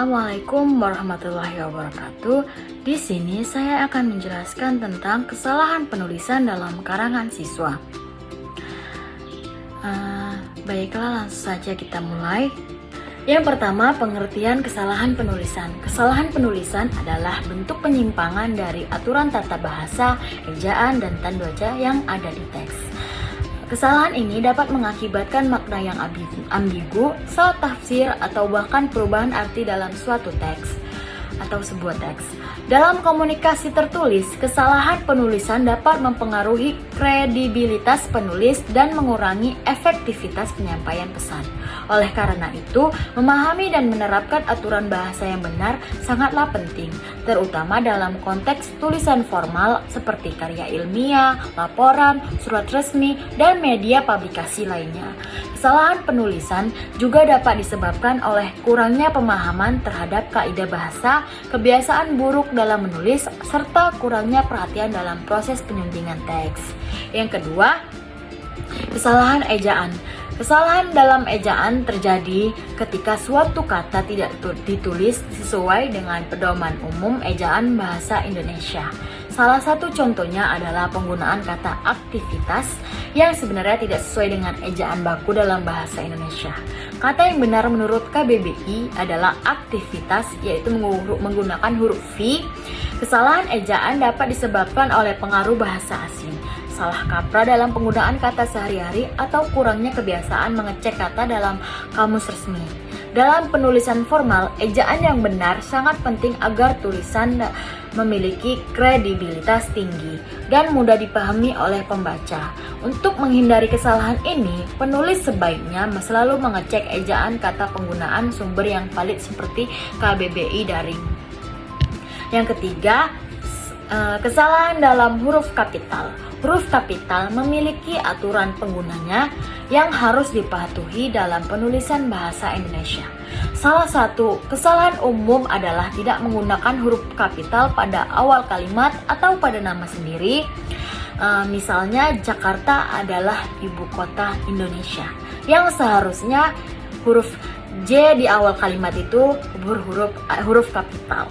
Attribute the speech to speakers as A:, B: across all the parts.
A: Assalamualaikum warahmatullahi wabarakatuh. Di sini saya akan menjelaskan tentang kesalahan penulisan dalam karangan siswa. Baiklah, langsung saja kita mulai. Yang pertama, pengertian kesalahan penulisan. Kesalahan penulisan adalah bentuk penyimpangan dari aturan tata bahasa, ejaan, dan tanda baca yang ada di teks. Kesalahan ini dapat mengakibatkan makna yang ambigu, salah tafsir, atau bahkan perubahan arti dalam suatu teks atau sebuah teks. Dalam komunikasi tertulis, kesalahan penulisan dapat mempengaruhi kredibilitas penulis dan mengurangi efektivitas penyampaian pesan. Oleh karena itu, memahami dan menerapkan aturan bahasa yang benar sangatlah penting, terutama dalam konteks tulisan formal seperti karya ilmiah, laporan, surat resmi, dan media publikasi lainnya. Kesalahan penulisan juga dapat disebabkan oleh kurangnya pemahaman terhadap kaidah bahasa, kebiasaan buruk dalam menulis, serta kurangnya perhatian dalam proses penyuntingan teks. Yang kedua, kesalahan ejaan. Kesalahan dalam ejaan terjadi ketika suatu kata tidak ditulis sesuai dengan pedoman umum ejaan bahasa Indonesia. Salah satu contohnya adalah penggunaan kata aktivitas yang sebenarnya tidak sesuai dengan ejaan baku dalam bahasa Indonesia. Kata yang benar menurut KBBI adalah aktivitas, yaitu menggunakan huruf V. Kesalahan ejaan dapat disebabkan oleh pengaruh bahasa asing, salah kaprah dalam penggunaan kata sehari-hari, atau kurangnya kebiasaan mengecek kata dalam kamus resmi. Dalam penulisan formal, ejaan yang benar sangat penting agar tulisan memiliki kredibilitas tinggi dan mudah dipahami oleh pembaca. Untuk menghindari kesalahan ini, penulis sebaiknya selalu mengecek ejaan kata penggunaan sumber yang valid seperti KBBI Daring. Yang ketiga, kesalahan dalam huruf kapital. Huruf kapital memiliki aturan penggunanya yang harus dipatuhi dalam penulisan bahasa Indonesia. Salah satu kesalahan umum adalah tidak menggunakan huruf kapital pada awal kalimat atau pada nama sendiri. Misalnya, Jakarta adalah ibu kota Indonesia, yang seharusnya huruf J di awal kalimat itu huruf kapital.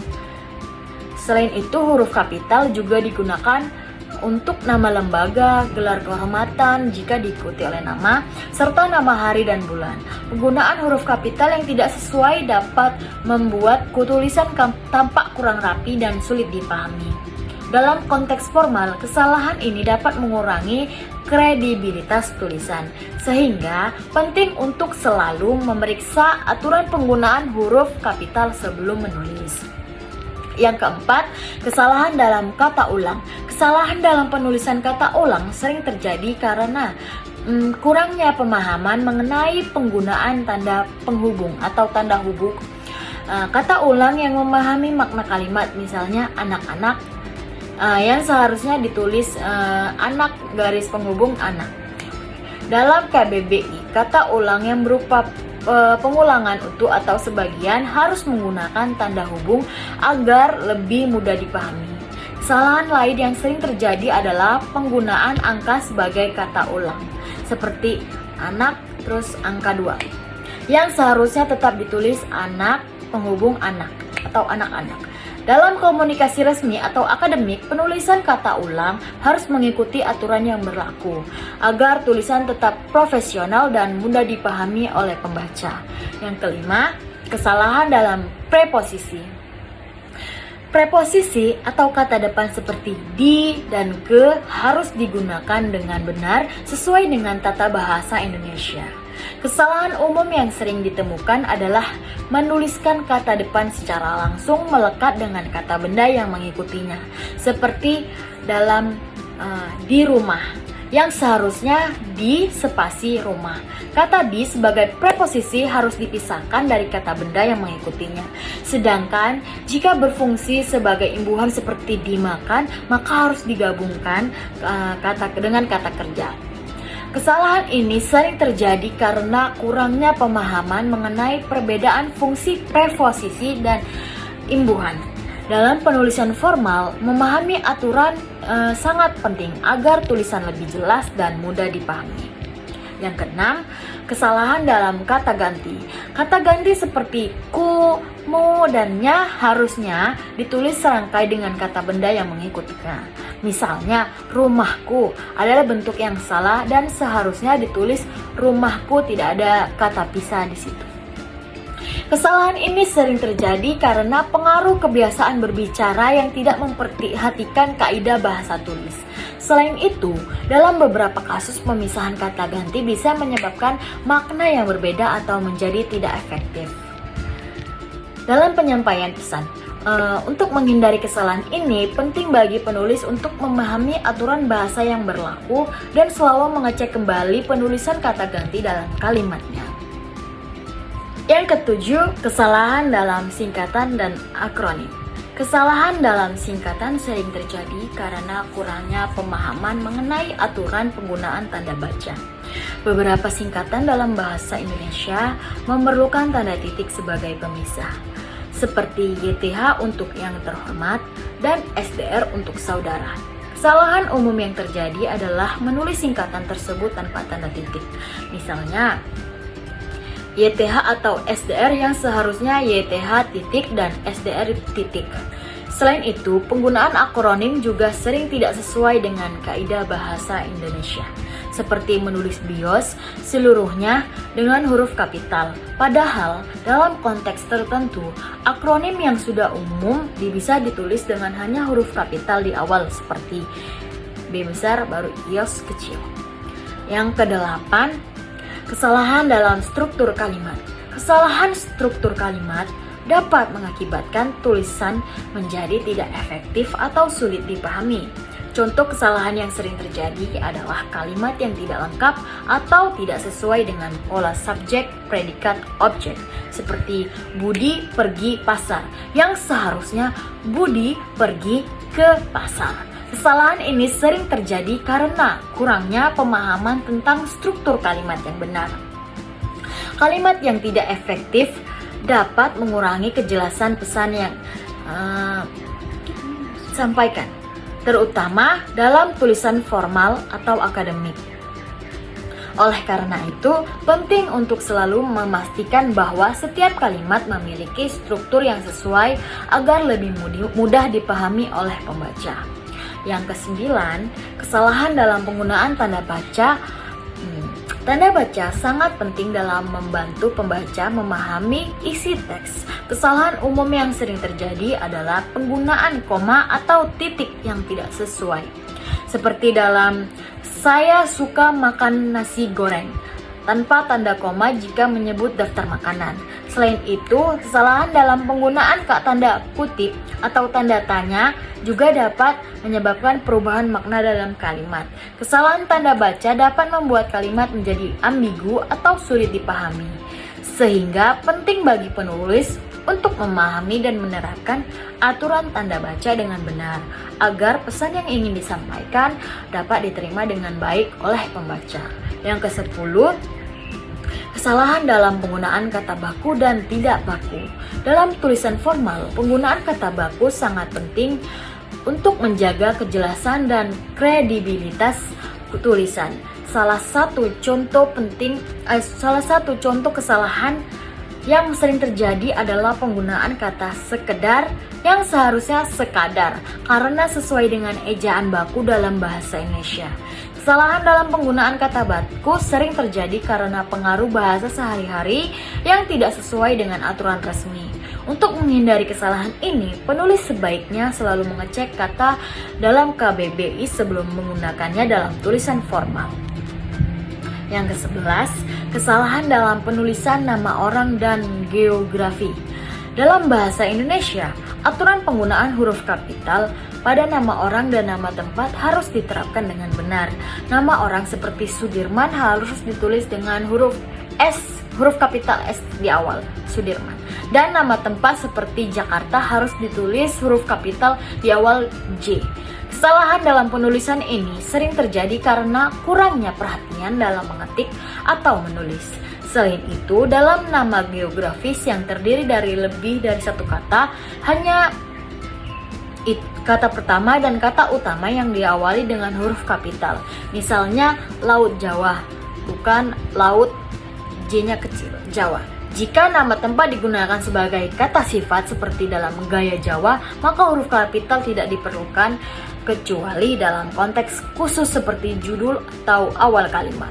A: Selain itu, huruf kapital juga digunakan untuk nama lembaga, gelar kehormatan jika diikuti oleh nama, serta nama hari dan bulan. Penggunaan huruf kapital yang tidak sesuai dapat membuat tulisan tampak kurang rapi dan sulit dipahami. Dalam konteks formal, kesalahan ini dapat mengurangi kredibilitas tulisan, sehingga penting untuk selalu memeriksa aturan penggunaan huruf kapital sebelum menulis. Yang keempat, kesalahan dalam kata ulang. Kesalahan dalam penulisan kata ulang sering terjadi karena kurangnya pemahaman mengenai penggunaan tanda penghubung atau tanda hubung. Kata ulang yang memahami makna kalimat, misalnya anak-anak, yang seharusnya ditulis anak garis penghubung anak. Dalam KBBI, kata ulang yang berupa pengulangan utuh atau sebagian harus menggunakan tanda hubung agar lebih mudah dipahami. Kesalahan lain yang sering terjadi adalah penggunaan angka sebagai kata ulang, seperti anak terus angka 2, yang seharusnya tetap ditulis anak penghubung anak atau anak-anak. Dalam komunikasi resmi atau akademik, penulisan kata ulang harus mengikuti aturan yang berlaku agar tulisan tetap profesional dan mudah dipahami oleh pembaca. Yang kelima, kesalahan dalam preposisi. Preposisi atau kata depan seperti di dan ke harus digunakan dengan benar sesuai dengan tata bahasa Indonesia. Kesalahan umum yang sering ditemukan adalah menuliskan kata depan secara langsung melekat dengan kata benda yang mengikutinya, seperti dalam di rumah, yang seharusnya di spasi rumah. Kata di sebagai preposisi harus dipisahkan dari kata benda yang mengikutinya. Sedangkan jika berfungsi sebagai imbuhan seperti dimakan, maka harus digabungkan dengan kata kerja. Kesalahan ini sering terjadi karena kurangnya pemahaman mengenai perbedaan fungsi preposisi dan imbuhan. Dalam penulisan formal, memahami aturan sangat penting agar tulisan lebih jelas dan mudah dipahami. Yang keenam, kesalahan dalam kata ganti. Kata ganti seperti ku, mu dan nya harusnya ditulis serangkai dengan kata benda yang mengikutinya. Misalnya, rumahku adalah bentuk yang salah dan seharusnya ditulis rumahku, tidak ada kata pisah di situ. Kesalahan ini sering terjadi karena pengaruh kebiasaan berbicara yang tidak memperhatikan kaidah bahasa tulis. Selain itu, dalam beberapa kasus pemisahan kata ganti bisa menyebabkan makna yang berbeda atau menjadi tidak efektif. Dalam penyampaian pesan, untuk menghindari kesalahan ini, penting bagi penulis untuk memahami aturan bahasa yang berlaku dan selalu mengecek kembali penulisan kata ganti dalam kalimatnya. Yang ketujuh, kesalahan dalam singkatan dan akronim. Kesalahan dalam singkatan sering terjadi karena kurangnya pemahaman mengenai aturan penggunaan tanda baca. Beberapa singkatan dalam bahasa Indonesia memerlukan tanda titik sebagai pemisah, seperti YTH untuk yang terhormat dan SDR untuk saudara. Kesalahan umum yang terjadi adalah menulis singkatan tersebut tanpa tanda titik. Misalnya, YTH atau SDR yang seharusnya YTH titik dan SDR titik. Selain itu, penggunaan akronim juga sering tidak sesuai dengan kaidah bahasa Indonesia, seperti menulis BIOS seluruhnya dengan huruf kapital. Padahal, dalam konteks tertentu, akronim yang sudah umum bisa ditulis dengan hanya huruf kapital di awal, seperti B besar baru IOS kecil. Yang kedelapan, kesalahan dalam struktur kalimat. Kesalahan struktur kalimat dapat mengakibatkan tulisan menjadi tidak efektif atau sulit dipahami. Contoh kesalahan yang sering terjadi adalah kalimat yang tidak lengkap atau tidak sesuai dengan pola subjek, predikat, objek, seperti Budi pergi pasar, yang seharusnya Budi pergi ke pasar. Kesalahan ini sering terjadi karena kurangnya pemahaman tentang struktur kalimat yang benar. Kalimat yang tidak efektif dapat mengurangi kejelasan pesan yang disampaikan, terutama dalam tulisan formal atau akademik. Oleh karena itu, penting untuk selalu memastikan bahwa setiap kalimat memiliki struktur yang sesuai agar lebih mudah dipahami oleh pembaca. Yang kesembilan, kesalahan dalam penggunaan tanda baca. Tanda baca sangat penting dalam membantu pembaca memahami isi teks. Kesalahan umum yang sering terjadi adalah penggunaan koma atau titik yang tidak sesuai. Seperti dalam "Saya suka makan nasi goreng" tanpa tanda koma jika menyebut daftar makanan. Selain itu, kesalahan dalam penggunaan tanda kutip atau tanda tanya juga dapat menyebabkan perubahan makna dalam kalimat. Kesalahan tanda baca dapat membuat kalimat menjadi ambigu atau sulit dipahami. Sehingga penting bagi penulis untuk memahami dan menerapkan aturan tanda baca dengan benar agar pesan yang ingin disampaikan dapat diterima dengan baik oleh pembaca. Yang ke-10, kesalahan dalam penggunaan kata baku dan tidak baku. Dalam tulisan formal, penggunaan kata baku sangat penting untuk menjaga kejelasan dan kredibilitas tulisan. Salah satu contoh kesalahan yang sering terjadi adalah penggunaan kata sekedar yang seharusnya sekadar karena sesuai dengan ejaan baku dalam bahasa Indonesia. Kesalahan dalam penggunaan kata baku sering terjadi karena pengaruh bahasa sehari-hari yang tidak sesuai dengan aturan resmi. Untuk menghindari kesalahan ini, penulis sebaiknya selalu mengecek kata dalam KBBI sebelum menggunakannya dalam tulisan formal. Yang ke-11, kesalahan dalam penulisan nama orang dan geografi. Dalam bahasa Indonesia, aturan penggunaan huruf kapital pada nama orang dan nama tempat harus diterapkan dengan benar. Nama orang seperti Sudirman harus ditulis dengan huruf kapital S di awal, Sudirman. Dan nama tempat seperti Jakarta harus ditulis huruf kapital di awal J. Kesalahan dalam penulisan ini sering terjadi karena kurangnya perhatian dalam mengetik atau menulis. Selain itu, dalam nama geografis yang terdiri dari lebih dari satu kata, hanya kata pertama dan kata utama yang diawali dengan huruf kapital. Misalnya, Laut Jawa, bukan Laut J-nya kecil, Jawa. Jika nama tempat digunakan sebagai kata sifat seperti dalam gaya Jawa, maka huruf kapital tidak diperlukan kecuali dalam konteks khusus seperti judul atau awal kalimat.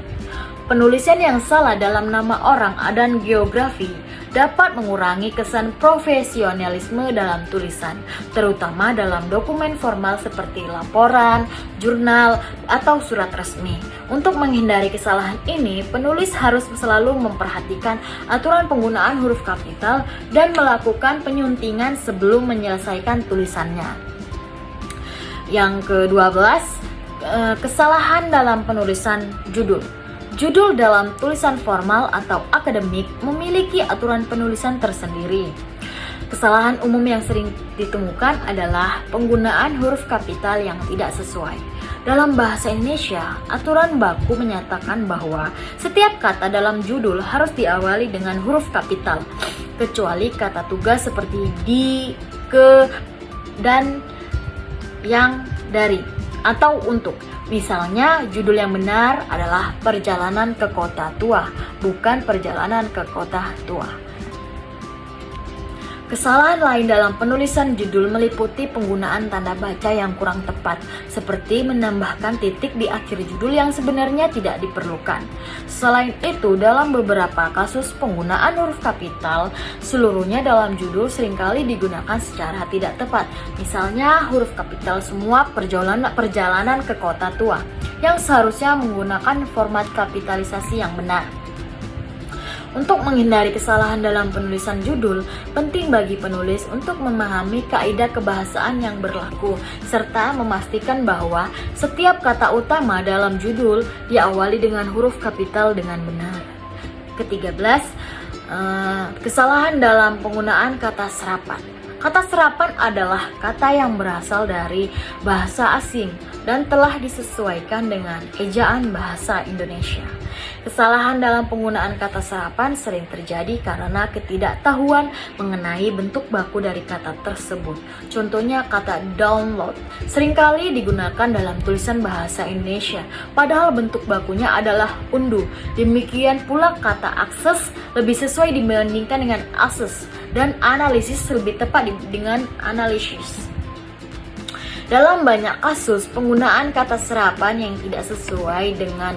A: Penulisan yang salah dalam nama orang dan geografi dapat mengurangi kesan profesionalisme dalam tulisan, terutama dalam dokumen formal seperti laporan, jurnal, atau surat resmi. Untuk menghindari kesalahan ini, penulis harus selalu memperhatikan aturan penggunaan huruf kapital dan melakukan penyuntingan sebelum menyelesaikan tulisannya. Yang ke-12, kesalahan dalam penulisan judul. Judul dalam tulisan formal atau akademik memiliki aturan penulisan tersendiri. Kesalahan umum yang sering ditemukan adalah penggunaan huruf kapital yang tidak sesuai. Dalam bahasa Indonesia, aturan baku menyatakan bahwa setiap kata dalam judul harus diawali dengan huruf kapital, kecuali kata tugas seperti di, ke, dan, yang, dari, atau untuk. Misalnya, judul yang benar adalah Perjalanan ke Kota Tua, bukan Perjalanan ke Kota Tua. Kesalahan lain dalam penulisan judul meliputi penggunaan tanda baca yang kurang tepat, seperti menambahkan titik di akhir judul yang sebenarnya tidak diperlukan. Selain itu, dalam beberapa kasus penggunaan huruf kapital seluruhnya dalam judul seringkali digunakan secara tidak tepat. Misalnya, huruf kapital semua perjalanan ke kota tua, yang seharusnya menggunakan format kapitalisasi yang benar. Untuk menghindari kesalahan dalam penulisan judul, penting bagi penulis untuk memahami kaidah kebahasaan yang berlaku, serta memastikan bahwa setiap kata utama dalam judul diawali dengan huruf kapital dengan benar. Ke-13, kesalahan dalam penggunaan kata serapan. Kata serapan adalah kata yang berasal dari bahasa asing dan telah disesuaikan dengan ejaan bahasa Indonesia. Kesalahan dalam penggunaan kata serapan sering terjadi karena ketidaktahuan mengenai bentuk baku dari kata tersebut. Contohnya kata download seringkali digunakan dalam tulisan bahasa Indonesia, padahal bentuk bakunya adalah unduh. Demikian pula kata akses lebih sesuai dibandingkan dengan akses, dan analisis lebih tepat dengan analisis. Dalam banyak kasus, penggunaan kata serapan yang tidak sesuai dengan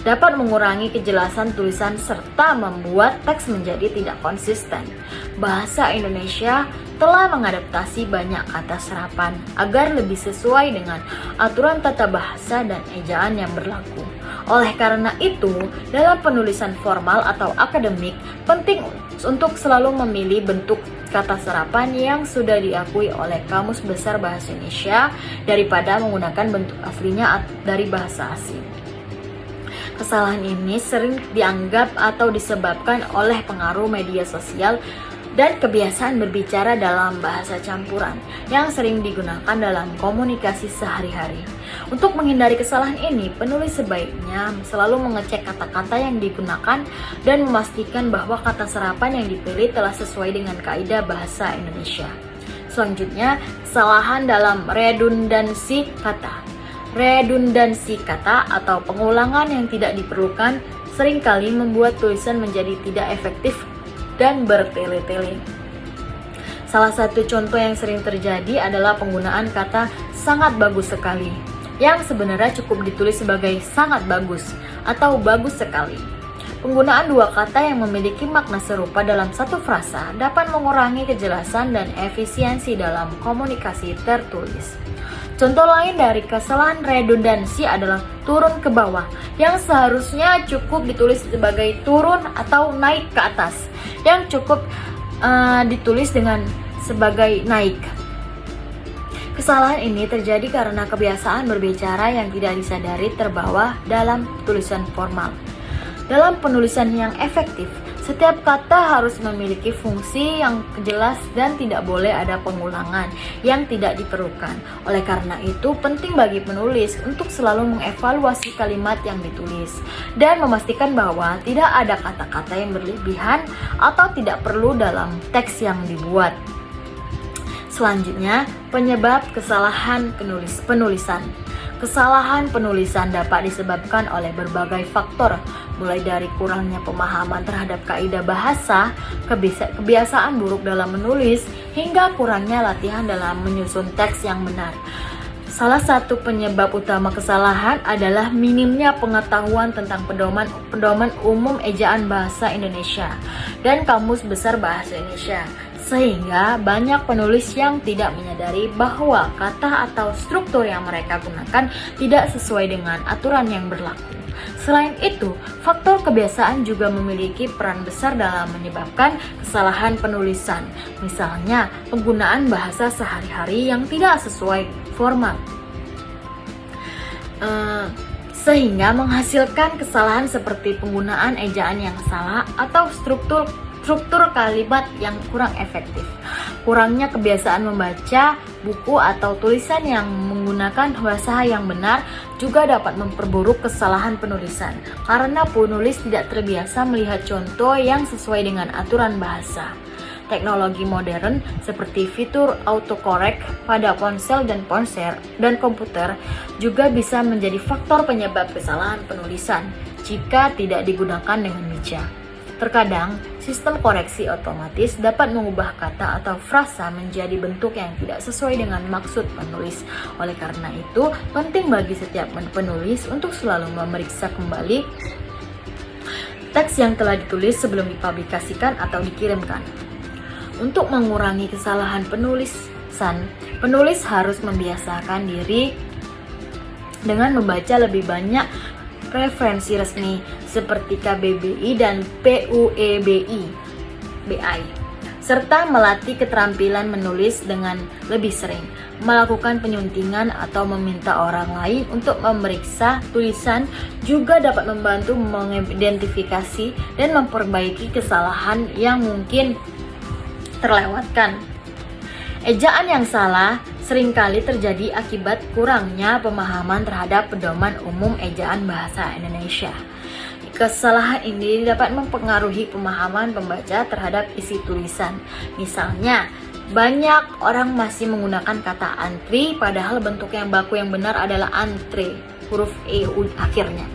A: dapat mengurangi kejelasan tulisan serta membuat teks menjadi tidak konsisten. Bahasa Indonesia telah mengadaptasi banyak kata serapan agar lebih sesuai dengan aturan tata bahasa dan ejaan yang berlaku. Oleh karena itu, dalam penulisan formal atau akademik, penting untuk selalu memilih bentuk kata serapan yang sudah diakui oleh Kamus Besar Bahasa Indonesia daripada menggunakan bentuk aslinya dari bahasa asing. Kesalahan ini sering dianggap atau disebabkan oleh pengaruh media sosial dan kebiasaan berbicara dalam bahasa campuran yang sering digunakan dalam komunikasi sehari-hari. Untuk menghindari kesalahan ini, penulis sebaiknya selalu mengecek kata-kata yang digunakan dan memastikan bahwa kata serapan yang dipilih telah sesuai dengan kaidah bahasa Indonesia. Selanjutnya, kesalahan dalam redundansi kata. Redundansi kata atau pengulangan yang tidak diperlukan seringkali membuat tulisan menjadi tidak efektif dan bertele-tele. Salah satu contoh yang sering terjadi adalah penggunaan kata sangat bagus sekali, yang sebenarnya cukup ditulis sebagai sangat bagus atau bagus sekali. Penggunaan dua kata yang memiliki makna serupa dalam satu frasa dapat mengurangi kejelasan dan efisiensi dalam komunikasi tertulis. Contoh lain dari kesalahan redundansi adalah turun ke bawah, yang seharusnya cukup ditulis sebagai turun atau naik ke atas, yang cukup ditulis dengan sebagai naik. Kesalahan ini terjadi karena kebiasaan berbicara yang tidak disadari terbawa dalam tulisan formal. Dalam penulisan yang efektif, setiap kata harus memiliki fungsi yang jelas dan tidak boleh ada pengulangan yang tidak diperlukan. Oleh karena itu, penting bagi penulis untuk selalu mengevaluasi kalimat yang ditulis dan memastikan bahwa tidak ada kata-kata yang berlebihan atau tidak perlu dalam teks yang dibuat. Selanjutnya, penyebab kesalahan penulisan. Kesalahan penulisan dapat disebabkan oleh berbagai faktor, mulai dari kurangnya pemahaman terhadap kaidah bahasa, kebiasaan buruk dalam menulis, hingga kurangnya latihan dalam menyusun teks yang benar. Salah satu penyebab utama kesalahan adalah minimnya pengetahuan tentang pedoman umum ejaan bahasa Indonesia dan Kamus Besar Bahasa Indonesia, sehingga banyak penulis yang tidak menyadari bahwa kata atau struktur yang mereka gunakan tidak sesuai dengan aturan yang berlaku. Selain itu, faktor kebiasaan juga memiliki peran besar dalam menyebabkan kesalahan penulisan. Misalnya, penggunaan bahasa sehari-hari yang tidak sesuai formal, sehingga menghasilkan kesalahan seperti penggunaan ejaan yang salah atau struktur kalimat yang kurang efektif. Kurangnya kebiasaan membaca buku atau tulisan yang menggunakan bahasa yang benar juga dapat memperburuk kesalahan penulisan, karena penulis tidak terbiasa melihat contoh yang sesuai dengan aturan bahasa. Teknologi modern seperti fitur autocorrect pada ponsel dan komputer juga bisa menjadi faktor penyebab kesalahan penulisan jika tidak digunakan dengan bijak. Terkadang, sistem koreksi otomatis dapat mengubah kata atau frasa menjadi bentuk yang tidak sesuai dengan maksud penulis. Oleh karena itu, penting bagi setiap penulis untuk selalu memeriksa kembali teks yang telah ditulis sebelum dipublikasikan atau dikirimkan. Untuk mengurangi kesalahan penulisan, penulis harus membiasakan diri dengan membaca lebih banyak referensi resmi seperti KBBI dan PUEBI, serta melatih keterampilan menulis dengan lebih sering, melakukan penyuntingan atau meminta orang lain untuk memeriksa tulisan juga dapat membantu mengidentifikasi dan memperbaiki kesalahan yang mungkin terlewatkan. Ejaan yang salah seringkali terjadi akibat kurangnya pemahaman terhadap pedoman umum ejaan bahasa Indonesia. Kesalahan ini dapat mempengaruhi pemahaman pembaca terhadap isi tulisan. Misalnya, banyak orang masih menggunakan kata antri padahal bentuk yang baku yang benar adalah antre, huruf E akhirnya.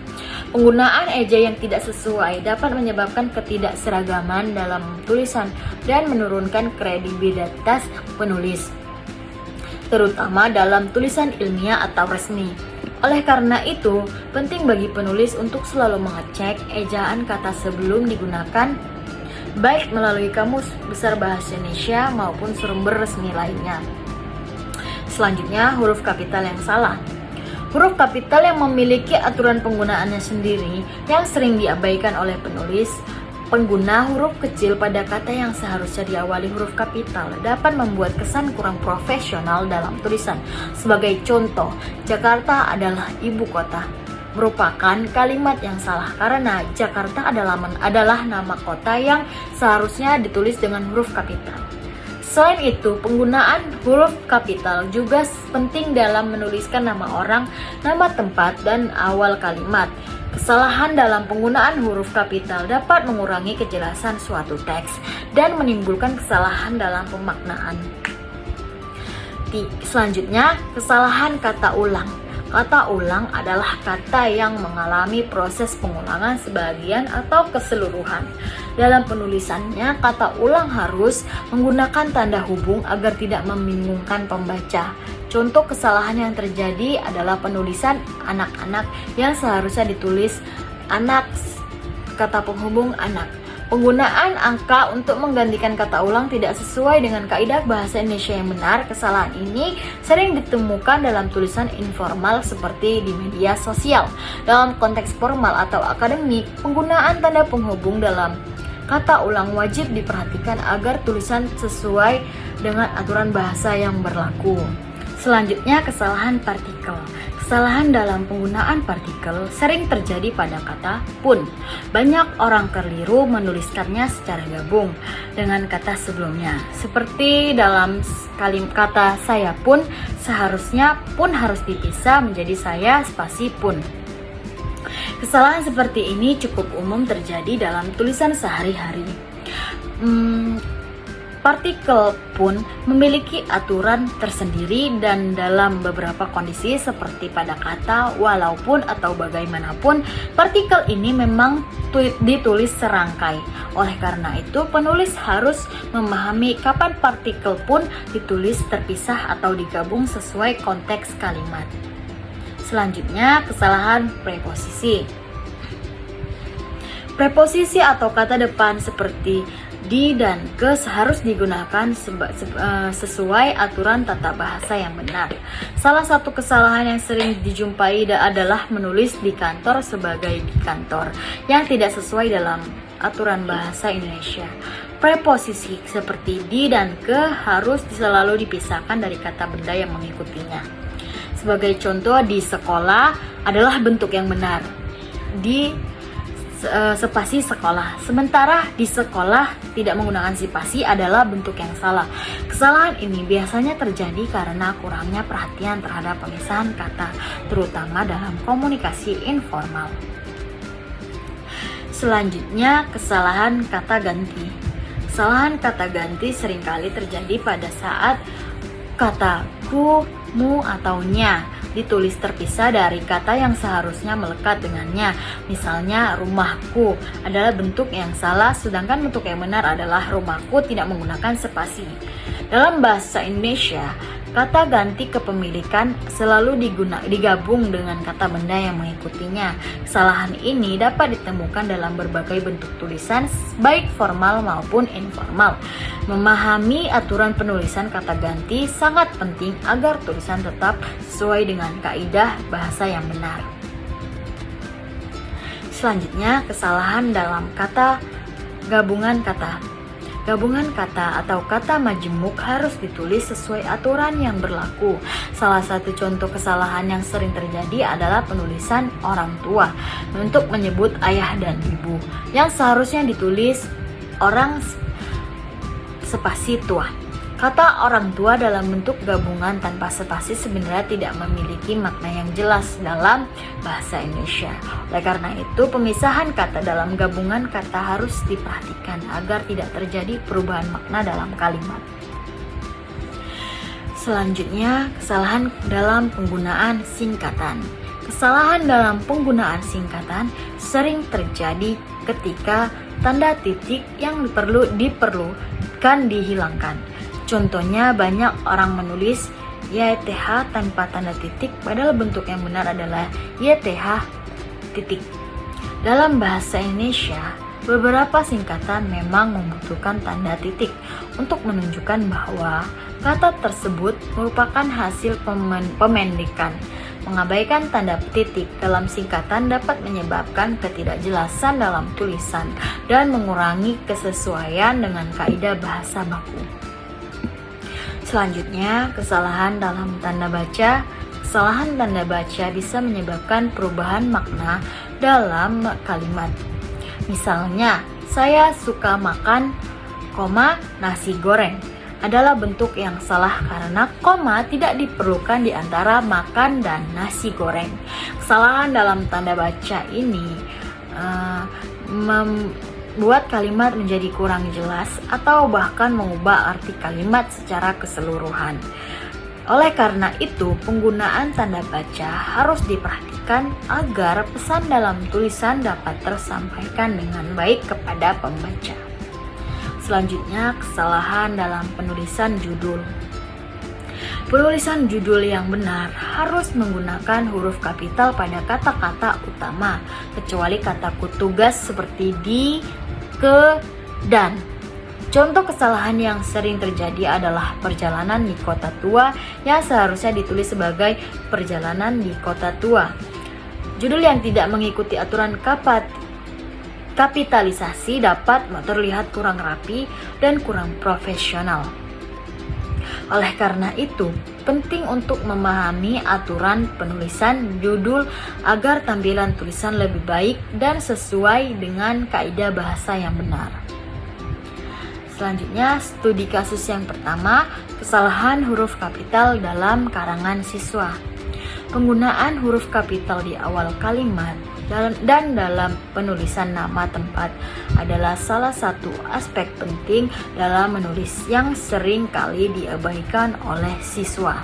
A: Penggunaan eja yang tidak sesuai dapat menyebabkan ketidakseragaman dalam tulisan dan menurunkan kredibilitas penulis, terutama dalam tulisan ilmiah atau resmi. Oleh karena itu, penting bagi penulis untuk selalu mengecek ejaan kata sebelum digunakan, baik melalui Kamus Besar Bahasa Indonesia maupun sumber resmi lainnya. Selanjutnya, huruf kapital yang salah. Huruf kapital yang memiliki aturan penggunaannya sendiri yang sering diabaikan oleh penulis. Pengguna huruf kecil pada kata yang seharusnya diawali huruf kapital dapat membuat kesan kurang profesional dalam tulisan. Sebagai contoh, Jakarta adalah ibu kota merupakan kalimat yang salah karena Jakarta adalah nama kota yang seharusnya ditulis dengan huruf kapital. Selain itu, penggunaan huruf kapital juga penting dalam menuliskan nama orang, nama tempat, dan awal kalimat. Kesalahan dalam penggunaan huruf kapital dapat mengurangi kejelasan suatu teks dan menimbulkan kesalahan dalam pemaknaan. Selanjutnya, kesalahan kata ulang. Kata ulang adalah kata yang mengalami proses pengulangan sebagian atau keseluruhan. Dalam penulisannya, kata ulang harus menggunakan tanda hubung agar tidak membingungkan pembaca. Contoh kesalahan yang terjadi adalah penulisan anak-anak yang seharusnya ditulis anak, kata penghubung anak. Penggunaan angka untuk menggantikan kata ulang tidak sesuai dengan kaidah bahasa Indonesia yang benar. Kesalahan ini sering ditemukan dalam tulisan informal seperti di media sosial. Dalam konteks formal atau akademik, penggunaan tanda penghubung dalam kata ulang wajib diperhatikan agar tulisan sesuai dengan aturan bahasa yang berlaku. Selanjutnya, kesalahan partikel. Kesalahan dalam penggunaan partikel sering terjadi pada kata pun. Banyak orang keliru menuliskannya secara gabung dengan kata sebelumnya. Seperti dalam kata saya pun, seharusnya pun harus dipisah menjadi saya spasi pun. Kesalahan seperti ini cukup umum terjadi dalam tulisan sehari-hari. Partikel pun memiliki aturan tersendiri dan dalam beberapa kondisi seperti pada kata walaupun atau bagaimanapun, partikel ini memang ditulis serangkai. Oleh karena itu, penulis harus memahami kapan partikel pun ditulis terpisah atau digabung sesuai konteks kalimat. Selanjutnya, kesalahan preposisi. Preposisi atau kata depan seperti di dan ke harus digunakan sesuai aturan tata bahasa yang benar. Salah satu kesalahan yang sering dijumpai adalah menulis di kantor sebagai di kantor yang tidak sesuai dalam aturan bahasa Indonesia. Preposisi seperti di dan ke harus selalu dipisahkan dari kata benda yang mengikutinya. Sebagai contoh, di sekolah adalah bentuk yang benar. Di spasi sekolah. Sementara di sekolah tidak menggunakan spasi adalah bentuk yang salah. Kesalahan ini biasanya terjadi karena kurangnya perhatian terhadap pemisahan kata, terutama dalam komunikasi informal. Selanjutnya, kesalahan kata ganti. Kesalahan kata ganti seringkali terjadi pada saat kata ku, mu, atau nya ditulis terpisah dari kata yang seharusnya melekat dengannya. Misalnya, rumahku adalah bentuk yang salah, sedangkan bentuk yang benar adalah rumahku tidak menggunakan spasi. Dalam bahasa Indonesia, kata ganti kepemilikan selalu digabung dengan kata benda yang mengikutinya. Kesalahan ini dapat ditemukan dalam berbagai bentuk tulisan, baik formal maupun informal. Memahami aturan penulisan kata ganti sangat penting agar tulisan tetap sesuai dengan kaidah bahasa yang benar. Selanjutnya, kesalahan dalam kata gabungan kata. Gabungan kata atau kata majemuk harus ditulis sesuai aturan yang berlaku. Salah satu contoh kesalahan yang sering terjadi adalah penulisan orang tua untuk menyebut ayah dan ibu, yang seharusnya ditulis orang spasi tua. Kata orang tua dalam bentuk gabungan tanpa spasi sebenarnya tidak memiliki makna yang jelas dalam bahasa Indonesia. Oleh karena itu, pemisahan kata dalam gabungan kata harus diperhatikan agar tidak terjadi perubahan makna dalam kalimat. Selanjutnya, kesalahan dalam penggunaan singkatan. Kesalahan dalam penggunaan singkatan sering terjadi ketika tanda titik yang diperlukan dihilangkan. Contohnya, banyak orang menulis YTH tanpa tanda titik, padahal bentuk yang benar adalah YTH titik. Dalam bahasa Indonesia, beberapa singkatan memang membutuhkan tanda titik untuk menunjukkan bahwa kata tersebut merupakan hasil pemendekan. Mengabaikan tanda titik dalam singkatan dapat menyebabkan ketidakjelasan dalam tulisan dan mengurangi kesesuaian dengan kaidah bahasa baku. Selanjutnya, kesalahan dalam tanda baca. Kesalahan tanda baca bisa menyebabkan perubahan makna dalam kalimat. Misalnya, saya suka makan, nasi goreng adalah bentuk yang salah karena koma tidak diperlukan di antara makan dan nasi goreng. Kesalahan dalam tanda baca ini membuat kalimat menjadi kurang jelas atau bahkan mengubah arti kalimat secara keseluruhan. Oleh karena itu, penggunaan tanda baca harus diperhatikan agar pesan dalam tulisan dapat tersampaikan dengan baik kepada pembaca. Selanjutnya, kesalahan dalam penulisan judul. Penulisan judul yang benar harus menggunakan huruf kapital pada kata-kata utama, kecuali kata tugas seperti di, ke, dan. Contoh kesalahan yang sering terjadi adalah perjalanan di kota tua yang seharusnya ditulis sebagai perjalanan di kota tua. Judul yang tidak mengikuti aturan kapitalisasi dapat terlihat kurang rapi dan kurang profesional. Oleh karena itu, penting untuk memahami aturan penulisan judul agar tampilan tulisan lebih baik dan sesuai dengan kaidah bahasa yang benar. Selanjutnya, studi kasus yang pertama, kesalahan huruf kapital dalam karangan siswa. Penggunaan huruf kapital di awal kalimat dan dalam penulisan nama tempat adalah salah satu aspek penting dalam menulis yang sering kali diabaikan oleh siswa.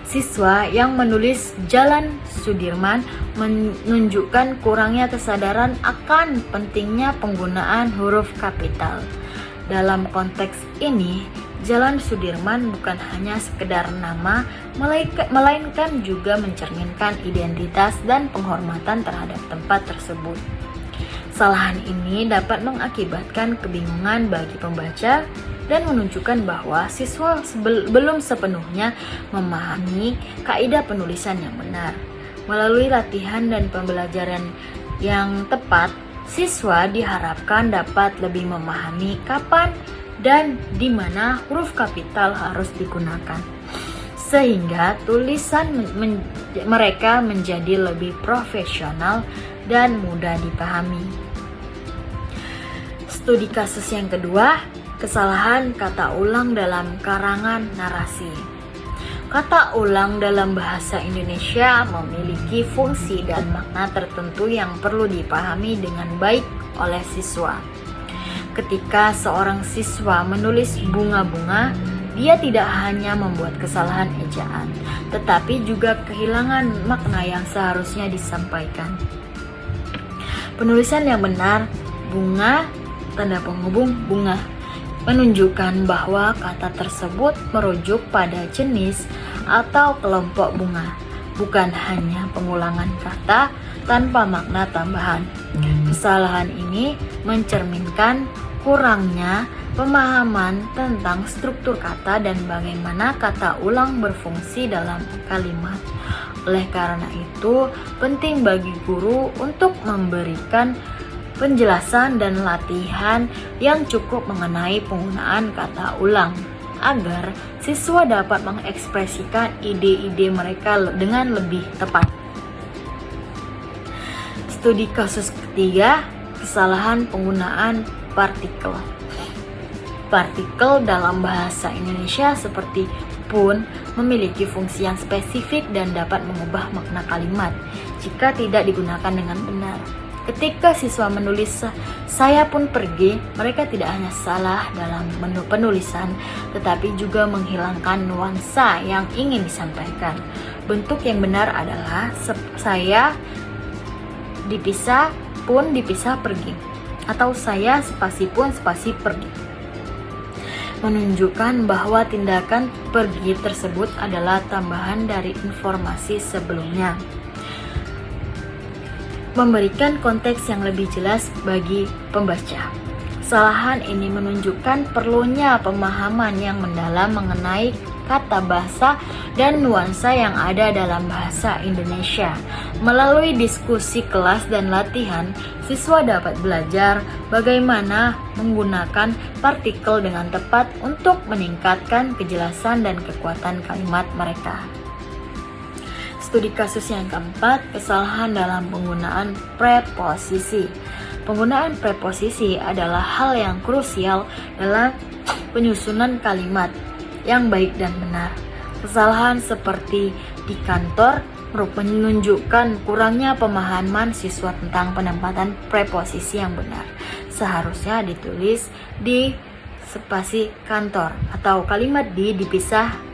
A: Siswa yang menulis Jalan Sudirman menunjukkan kurangnya kesadaran akan pentingnya penggunaan huruf kapital. Dalam konteks ini, Jalan Sudirman bukan hanya sekedar nama, melainkan juga mencerminkan identitas dan penghormatan terhadap tempat tersebut. Kesalahan ini dapat mengakibatkan kebingungan bagi pembaca dan menunjukkan bahwa siswa belum sepenuhnya memahami kaidah penulisan yang benar. Melalui latihan dan pembelajaran yang tepat, siswa diharapkan dapat lebih memahami kapan dan di mana huruf kapital harus digunakan, sehingga tulisan mereka menjadi lebih profesional dan mudah dipahami. Studi kasus yang kedua, kesalahan kata ulang dalam karangan narasi. Kata ulang dalam bahasa Indonesia memiliki fungsi dan makna tertentu yang perlu dipahami dengan baik oleh siswa. Ketika seorang siswa menulis bunga-bunga, dia tidak hanya membuat kesalahan ejaan, tetapi juga kehilangan makna yang seharusnya disampaikan. Penulisan yang benar, bunga, tanda penghubung bunga, menunjukkan bahwa kata tersebut merujuk pada jenis atau kelompok bunga, bukan hanya pengulangan kata tanpa makna tambahan. Kesalahan ini mencerminkan kurangnya pemahaman tentang struktur kata dan bagaimana kata ulang berfungsi dalam kalimat. Oleh karena itu, penting bagi guru untuk memberikan penjelasan dan latihan yang cukup mengenai penggunaan kata ulang agar siswa dapat mengekspresikan ide-ide mereka dengan lebih tepat. Studi kasus ketiga, kesalahan penggunaan partikel. Partikel dalam bahasa Indonesia seperti pun memiliki fungsi yang spesifik dan dapat mengubah makna kalimat jika tidak digunakan dengan benar. Ketika siswa menulis "saya pun pergi", mereka tidak hanya salah dalam penulisan, tetapi juga menghilangkan nuansa yang ingin disampaikan. Bentuk yang benar adalah "saya dipisah pun dipisah pergi" atau "saya spasi pun spasi pergi", menunjukkan bahwa tindakan pergi tersebut adalah tambahan dari informasi sebelumnya. Memberikan konteks yang lebih jelas bagi pembaca. Kesalahan ini menunjukkan perlunya pemahaman yang mendalam mengenai kata bahasa dan nuansa yang ada dalam bahasa Indonesia. Melalui diskusi kelas dan latihan, siswa dapat belajar bagaimana menggunakan partikel dengan tepat untuk meningkatkan kejelasan dan kekuatan kalimat mereka. Studi kasus yang keempat, kesalahan dalam penggunaan preposisi. Penggunaan preposisi adalah hal yang krusial dalam penyusunan kalimat yang baik dan benar. Kesalahan seperti di kantor menunjukkan kurangnya pemahaman siswa tentang penempatan preposisi yang benar. Seharusnya ditulis di spasi kantor atau kalimat dipisah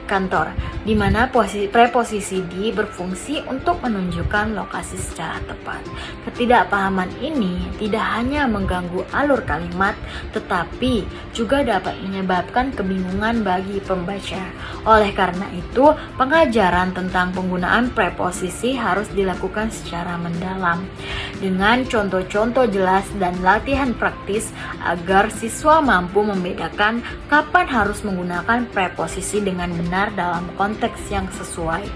A: kantor, di mana preposisi di berfungsi untuk menunjukkan lokasi secara tepat. Ketidakpahaman ini tidak hanya mengganggu alur kalimat, tetapi juga dapat menyebabkan kebingungan bagi pembaca. Oleh karena itu, pengajaran tentang penggunaan preposisi harus dilakukan secara mendalam, dengan contoh-contoh jelas dan latihan praktis agar siswa mampu membedakan kapan harus menggunakan preposisi dengan benar dalam konteks yang sesuai.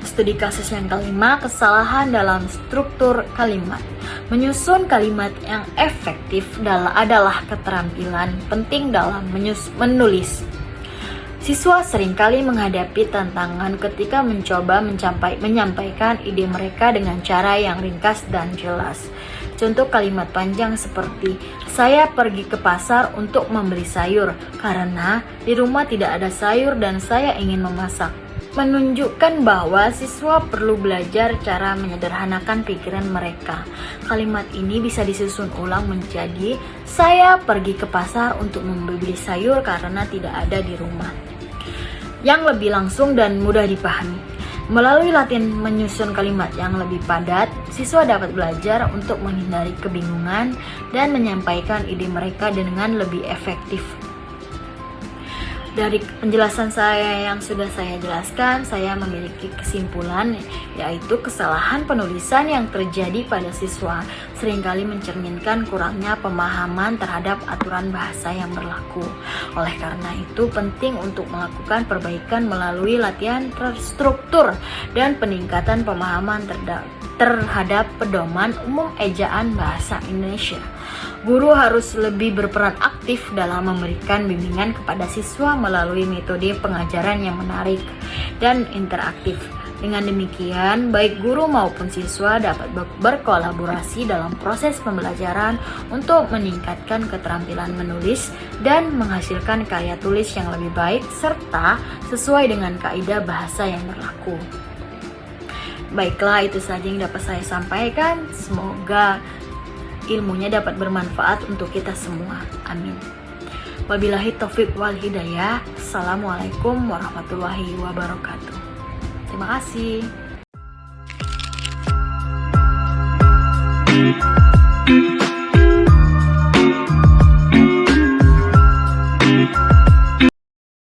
A: Studi kasus yang kelima, kesalahan dalam struktur kalimat. Menyusun kalimat yang efektif adalah keterampilan penting dalam menulis. Siswa seringkali menghadapi tantangan ketika mencoba menyampaikan ide mereka dengan cara yang ringkas dan jelas. Contoh kalimat panjang seperti, "Saya pergi ke pasar untuk membeli sayur karena di rumah tidak ada sayur dan saya ingin memasak." menunjukkan bahwa siswa perlu belajar cara menyederhanakan pikiran mereka. Kalimat ini bisa disusun ulang menjadi, saya pergi ke pasar untuk membeli sayur karena tidak ada di rumah. Yang lebih langsung dan mudah dipahami. Melalui latihan menyusun kalimat yang lebih padat, siswa dapat belajar untuk menghindari kebingungan dan menyampaikan ide mereka dengan lebih efektif. Dari penjelasan saya yang sudah saya jelaskan, saya memiliki kesimpulan, yaitu kesalahan penulisan yang terjadi pada siswa seringkali mencerminkan kurangnya pemahaman terhadap aturan bahasa yang berlaku. Oleh karena itu, penting untuk melakukan perbaikan melalui latihan terstruktur dan peningkatan pemahaman terhadap pedoman umum ejaan bahasa Indonesia. Guru harus lebih berperan aktif dalam memberikan bimbingan kepada siswa melalui metode pengajaran yang menarik dan interaktif. Dengan demikian, baik guru maupun siswa dapat berkolaborasi dalam proses pembelajaran untuk meningkatkan keterampilan menulis dan menghasilkan karya tulis yang lebih baik serta sesuai dengan kaidah bahasa yang berlaku. Baiklah, itu saja yang dapat saya sampaikan. Semoga ilmunya dapat bermanfaat untuk kita semua. Amin. Wabillahi taufiq wal hidayah. Assalamualaikum warahmatullahi wabarakatuh. Terima kasih.